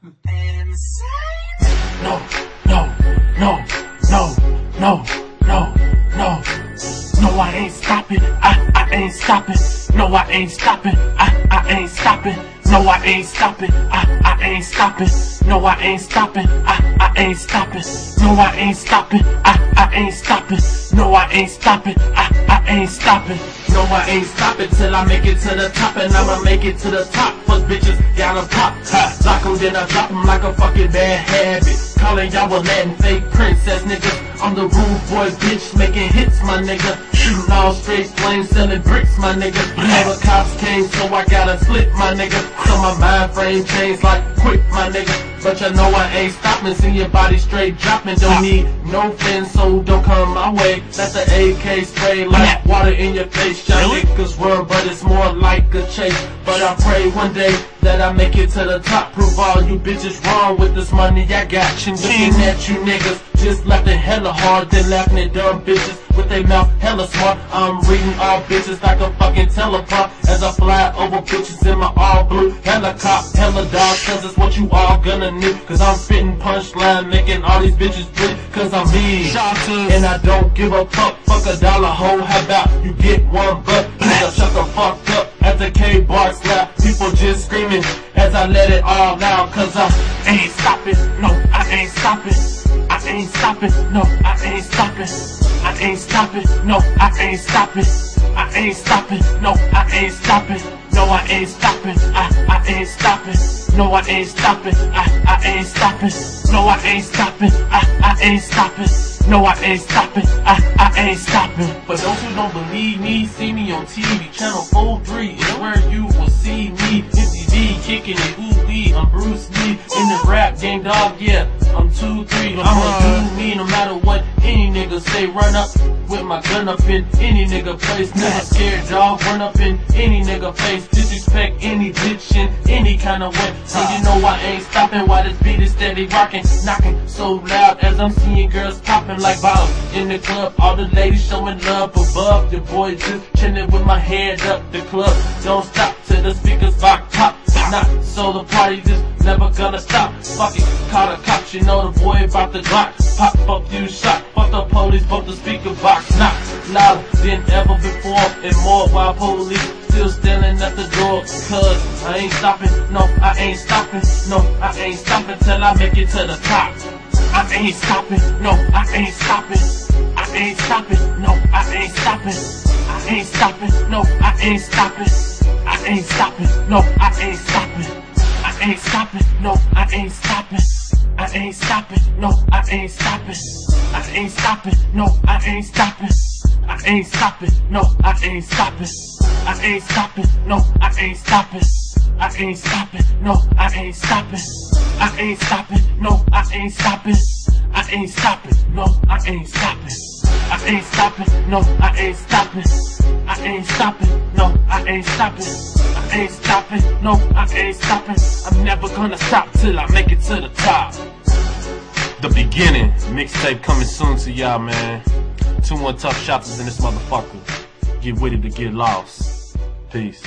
No, no, no, no, no, no, no. No, I ain't stopping. I ain't stopping. No, I ain't stopping. I ain't stopping. No, I ain't stopping. I ain't stopping. No, I ain't stopping. I ain't stopping. No, I ain't stopping. I ain't stopping. No, I ain't stopping. I ain't stopping. No, I ain't stopping till I make it to the top, and I'ma make it to the top. Fuck bitches, gotta pop. Lock 'em, then I drop 'em like a fucking bad habit. Calling y'all a Latin fake princess, nigga. I'm the rude boy, bitch, making hits, my nigga. Shooting all straight flames, selling bricks, my nigga. Never cops came, so I gotta slip, my nigga. So my mind frame changed like quick, my nigga. But you know I ain't stopping, see your body straight dropping. Don't need no fins, so don't come my way. Let the AK spray like water in your face. Y'all niggas run, but it's more like a chase. But I pray one day that I make it to the top. Prove all you bitches wrong with this money I got. Looking at you niggas, just laughing hella hard, then laughing at dumb bitches with their mouth hella smart. I'm reading all bitches like a fucking teleprompt as I fly over bitches in my all blue helicopter. Hella dog, cause it's what you all gonna need. Cause I'm spitting punchline, making all these bitches bleed. Cause I'm me, and I don't give a fuck. Fuck a dollar hoe, how about you get one buck? Nigga, shut the fuck up as the K-bar slap. People just screaming as I let it all out. Cause I ain't stopping, no, I ain't stopping. I ain't stopping, no, I ain't stopping. I ain't stopping, no, I ain't stopping. I ain't stopping, no, I ain't stopping. No, I ain't stopping, I ain't stopping. No, I ain't stopping, I ain't stopping. No, I ain't stopping, I ain't stopping. No, I ain't stopping, I ain't stopping. For those who don't believe me, see me on TV. Channel 43 is where you will see me. MTV kicking it, ooh-wee, I'm Bruce Lee. In the rap game, dog, yeah, I'm 2-3. I'ma do me no matter what any nigga say. Run up with my gun up in any nigga place. Never scared, dog, run up in any nigga face. Disrespect any bitch in any kind of way. So you know I ain't stopping while this beat is steady rocking. Knocking so loud as I'm seeing girls popping like bottles in the club. All the ladies showing love above. The boy just chilling with my head up. The club don't stop till the speakers box top. Not so the party just never gonna stop. Fuck it, call the cops, you know the boy about to Glock. Pop up few shots, fuck the police, both the speaker box. Not louder than ever before, and more while police still standing at the door. Cause I ain't stopping, no, I ain't stopping. No, I ain't stopping till I make it to the top. I ain't stopping, no, I ain't stopping. I ain't stopping, no, I ain't stopping. I ain't stopping, no, I ain't stopping. I ain't stopping, no, I ain't stopping. I ain't stopping, no, I ain't stopping. I ain't stopping, no, I ain't stopping. I ain't stopping, no, I ain't stopping. I ain't stopping, no, I ain't stopping. I ain't stopping, no, I ain't stopping. I ain't stopping, no, I ain't stopping. I ain't stopping, no, I ain't stopping. I ain't stopping, no, I ain't stopping. I ain't stopping, no, I ain't stopping. I ain't stopping, no, I ain't stopping. I ain't stopping, no, I ain't stopping. I'm never gonna stop till I make it to the top. The beginning, mixtape coming soon to y'all, man. 2-1 tough shots is in this motherfucker. Get with it to get lost. Peace.